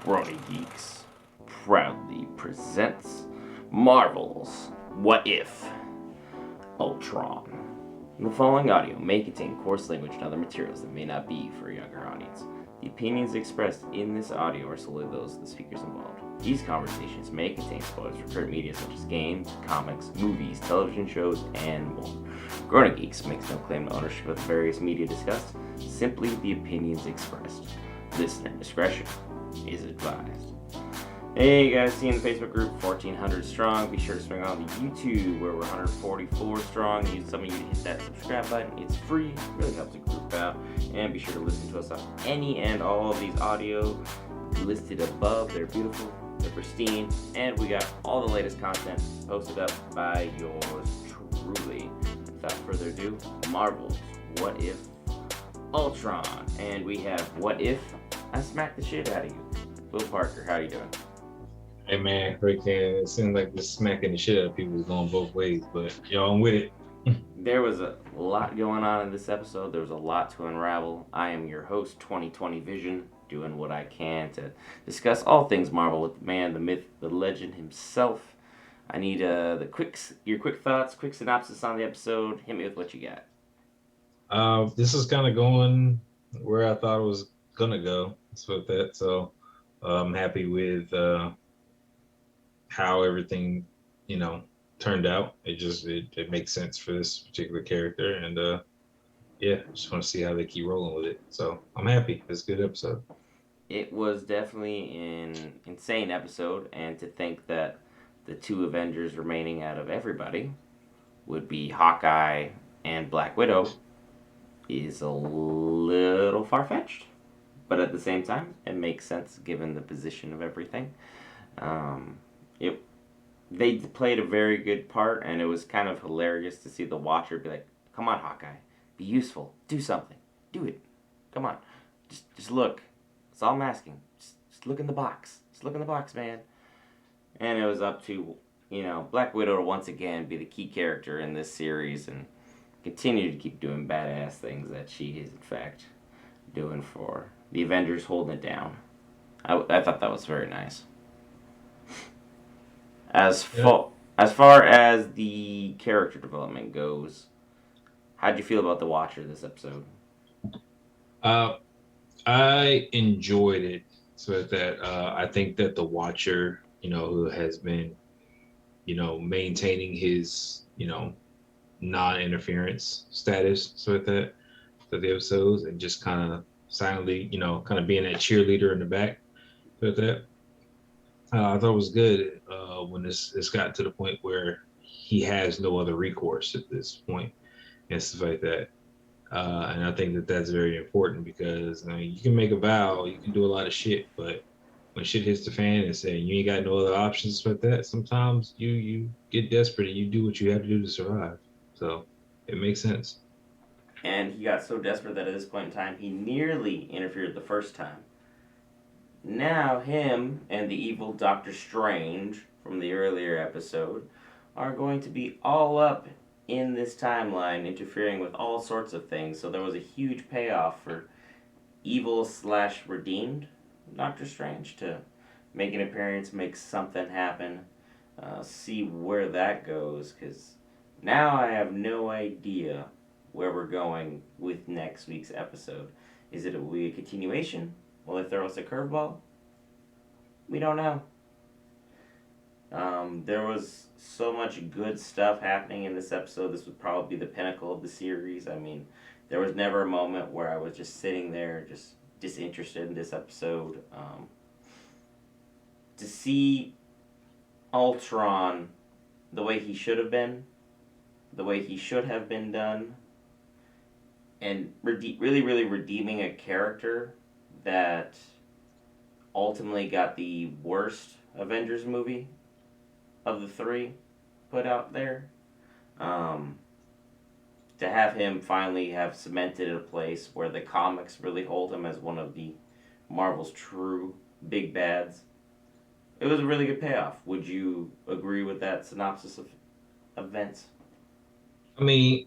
Brody Geeks proudly presents Marvel's What If Ultron. The following audio may contain coarse language and other materials that may not be for a younger audience. The opinions expressed in this audio are solely those of the speakers involved. These conversations may contain spoilers for current media such as games, comics, movies, television shows, and more. Grown Geeks makes no claim to ownership of the various media discussed, simply the opinions expressed. Listener discretion is advised. Hey guys, see you in the Facebook group 1400 strong. Be sure to swing on the YouTube where we're 144 strong. Need some of you to hit that subscribe button. It's free, really helps the group out. And be sure to listen to us on any and all of these audio listed above. They're beautiful, they're pristine, and we got all the latest content posted up by yours truly. Without further ado, Marvel's What If Ultron. And we have What If I Smack the Shit Out of You. Will Parker, how you doing? Hey man, Hurricane, it seems like this smacking the shit out of people is going both ways, but yo, I'm with it. There was a lot going on in this episode. There was a lot to unravel. I am your host, 2020 Vision, doing what I can to discuss all things Marvel with the man, the myth, the legend himself. I need your quick thoughts, quick synopsis on the episode. Hit me with what you got. This is kind of going where I thought it was gonna go. That's what that. So I'm happy with how everything, turned out. It makes sense for this particular character, and yeah, just want to see how they keep rolling with it. So I'm happy. It's a good episode. It was definitely an insane episode, and to think that the two Avengers remaining out of everybody would be Hawkeye and Black Widow is a little far-fetched. But at the same time, it makes sense given the position of everything. It They played a very good part, and it was kind of hilarious to see the Watcher be like, "Come on, Hawkeye, be useful, do something, do it, come on, just look. That's all I'm asking. Just look in the box. Just look in the box, man." And it was up to Black Widow to once again be the key character in this series and continue to keep doing badass things that she is in fact doing for the Avengers, holding it down. I thought that was very nice. Yeah. As far as the character development goes, how'd you feel about the Watcher this episode? Uh, I enjoyed it. So that I think that the Watcher, who has been, maintaining his, non-interference status, so that for the episodes, and just kind of silently, kind of being that cheerleader in the back, so that I thought it was good when this got to the point where he has no other recourse at this point and stuff like that. And I think that that's very important because you can make a vow, you can do a lot of shit, but when shit hits the fan and saying you ain't got no other options like that, sometimes you get desperate and you do what you have to do to survive. So it makes sense. And he got so desperate that at this point in time, he nearly interfered the first time. Now, him and the evil Doctor Strange from the earlier episode are going to be all up in this timeline, interfering with all sorts of things. So there was a huge payoff for evil slash redeemed Doctor Strange to make an appearance, make something happen, see where that goes. Because now I have no idea where we're going with next week's episode. Is it will be a continuation? Will they throw us a curveball? We don't know. There was so much good stuff happening in this episode. This would probably be the pinnacle of the series. I mean, there was never a moment where I was just sitting there, just disinterested in this episode. To see Ultron the way he should have been, the way he should have been done, and really, really redeeming a character that ultimately got the worst Avengers movie of the three put out there. To have him finally have cemented a place where the comics really hold him as one of the Marvel's true big bads. It was a really good payoff. Would you agree with that synopsis of events? I mean,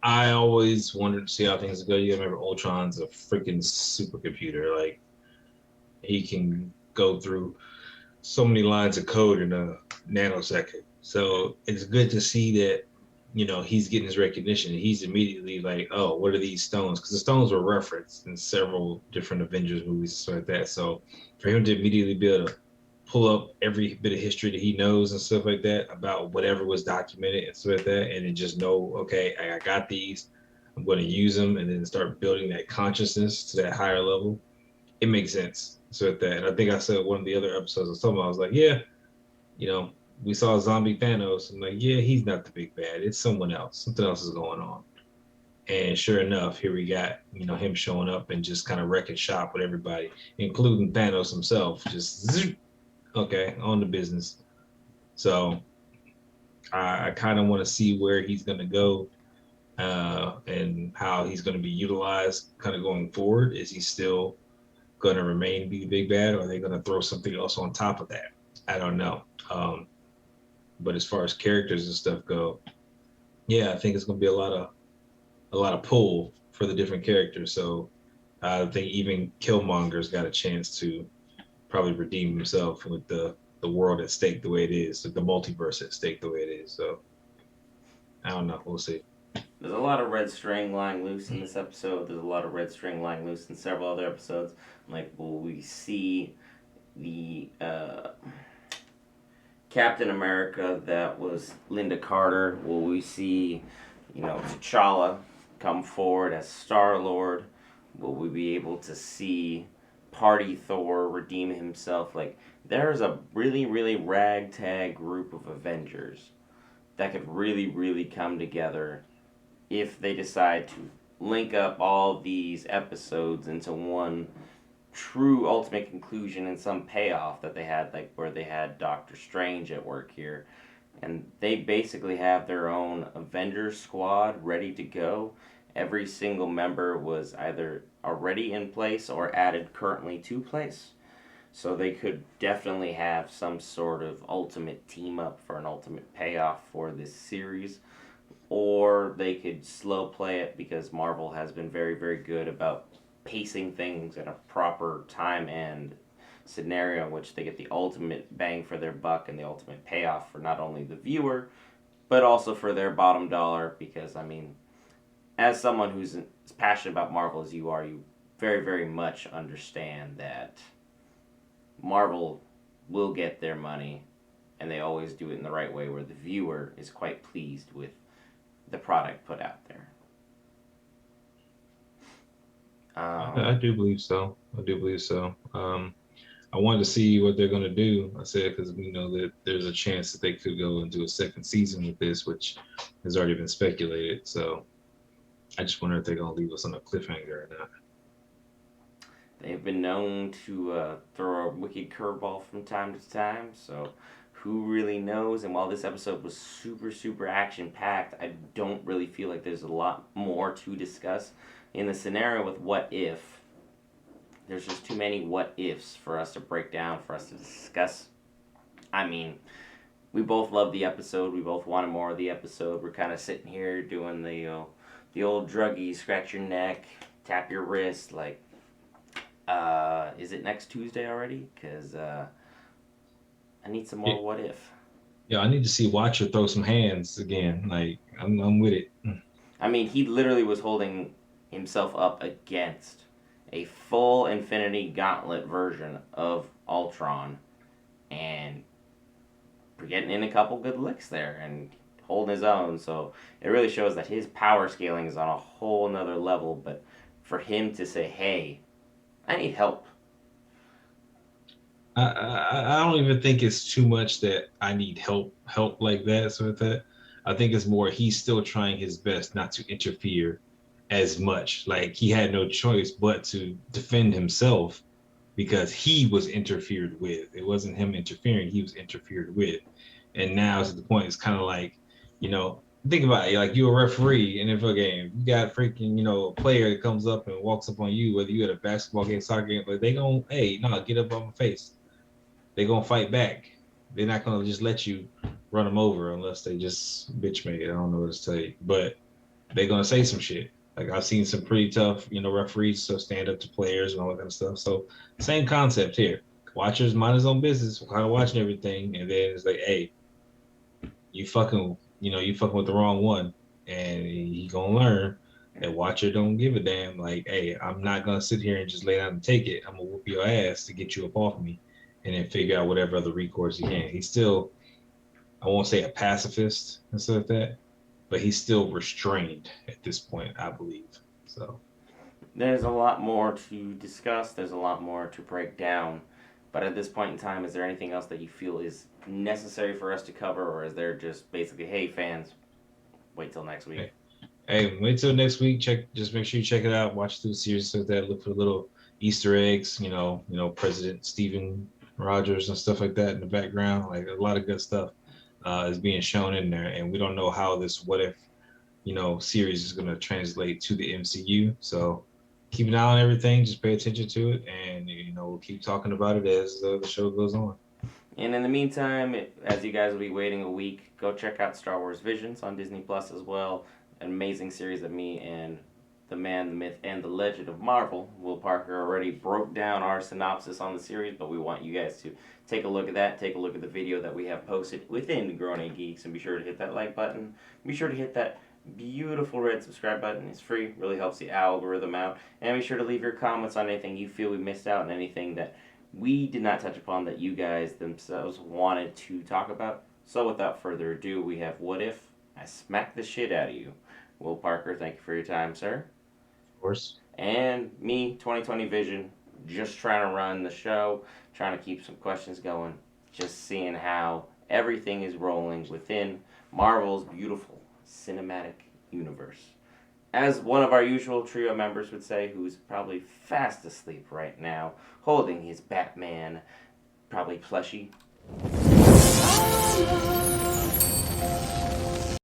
I always wanted to see how things go. You remember Ultron's a freaking supercomputer. Like he can go through so many lines of code in a nanosecond. So it's good to see that, he's getting his recognition. He's immediately like, oh, what are these stones? Because the stones were referenced in several different Avengers movies and stuff like that. So for him to immediately be able to pull up every bit of history that he knows and stuff like that about whatever was documented and stuff like that, and then just know, okay, I got these, I'm going to use them, and then start building that consciousness to that higher level. It makes sense. So at that, and I think I said one of the other episodes I was talking about, I was like, yeah, you know, we saw zombie Thanos. I'm like, yeah, he's not the big bad. It's someone else. Something else is going on. And sure enough, here we got, him showing up and just kind of wrecking shop with everybody, including Thanos himself. Just okay, on the business. So I kind of want to see where he's going to go and how he's going to be utilized kind of going forward. Is he still going to remain be the big bad, or are they going to throw something else on top of that? I don't know. But as far as characters and stuff go, yeah, I think it's going to be a lot of pull for the different characters. So I think even Killmonger's got a chance to probably redeem himself with the world at stake the way it is, the multiverse at stake the way it is. So I don't know. We'll see. There's a lot of red string lying loose in this episode. There's a lot of red string lying loose in several other episodes. Like, will we see the Captain America that was Linda Carter? Will we see, T'Challa come forward as Star-Lord? Will we be able to see Party Thor redeem himself? Like, there's a really, really ragtag group of Avengers that could really, really come together if they decide to link up all these episodes into one true ultimate conclusion and some payoff that they had, like where they had Doctor Strange at work here. And they basically have their own Avengers squad ready to go. Every single member was either already in place or added currently to place. So they could definitely have some sort of ultimate team up for an ultimate payoff for this series. Or they could slow play it because Marvel has been very, very good about pacing things at a proper time and scenario in which they get the ultimate bang for their buck and the ultimate payoff for not only the viewer, but also for their bottom dollar. Because, I mean, as someone who's as passionate about Marvel as you are, you very, very much understand that Marvel will get their money, and they always do it in the right way where the viewer is quite pleased with the product put out there. I do believe so. I do believe so. I wanted to see what they're going to do. I said because we know that there's a chance that they could go and do a second season with this, which has already been speculated. So I just wonder if they're going to leave us on a cliffhanger or not. They've been known to throw a wicked curveball from time to time, so who really knows? And while this episode was super, super action packed, I don't really feel like there's a lot more to discuss. In the scenario with what if, there's just too many what ifs for us to break down, for us to discuss. I mean, we both loved the episode. We both wanted more of the episode. We're kind of sitting here doing the old druggie, scratch your neck, tap your wrist, like, is it next Tuesday already? Because I need some more what if. Yeah, I need to see Watcher throw some hands again. Like, I'm with it. I mean, he literally was holding himself up against a full Infinity Gauntlet version of Ultron, and getting in a couple good licks there and holding his own. So it really shows that his power scaling is on a whole nother level. But for him to say, "Hey, I need help," I don't even think it's too much that I need help like that. So with that, I think it's more he's still trying his best not to interfere as much. Like he had no choice but to defend himself because he was interfered with. It wasn't him interfering; he was interfered with. And now it's at the point. It's kind of like, think about it. Like you're a referee in an NFL game. You got freaking, a player that comes up and walks up on you, whether you at a basketball game, soccer game, but they gonna, hey, no, get up on my face. They're gonna fight back. They're not gonna just let you run them over unless they just bitch make it. I don't know what to tell you, but they're gonna say some shit. Like I've seen some pretty tough, referees so stand up to players and all that kind of stuff. So same concept here. Watchers mind his own business, kind of watching everything, and then it's like, hey, you fucking with the wrong one, and he gonna learn that Watcher don't give a damn. Like, hey, I'm not gonna sit here and just lay down and take it. I'm gonna whoop your ass to get you up off me, and then figure out whatever other recourse he can. He's still, I won't say a pacifist and stuff like that, but he's still restrained at this point, I believe. So There's a lot more to discuss, there's a lot more to break down. But at this point in time, is there anything else that you feel is necessary for us to cover, or is there just basically, hey, fans, wait till next week? hey, hey, wait till next week. Just make sure you check it out. Watch through the series so that. Look for the little Easter eggs. President Stephen Rogers and stuff like that in the background. Like a lot of good stuff is being shown in there, and we don't know how this what if series is going to translate to the MCU. So keep an eye on everything. Just pay attention to it, and we'll keep talking about it as the show goes on. And in the meantime, as you guys will be waiting a week, go check out Star Wars Visions on Disney Plus as well. An amazing series that me and the man, the myth, and the legend of Marvel, Will Parker, already broke down our synopsis on the series, but we want you guys to take a look at that. Take a look at the video that we have posted within Grown A Geeks, and be sure to hit that like button. Be sure to hit that beautiful red subscribe button. It's free, really helps the algorithm out. And be sure to leave your comments on anything you feel we missed out and anything that we did not touch upon that you guys themselves wanted to talk about. So without further ado, we have What If I Smack the Shit Out of You. Will Parker, thank you for your time, sir. Of course. And me, 2020 Vision, just trying to run the show, trying to keep some questions going, just seeing how everything is rolling within Marvel's beautiful cinematic universe. As one of our usual trio members would say, who's probably fast asleep right now, holding his Batman, probably plushie,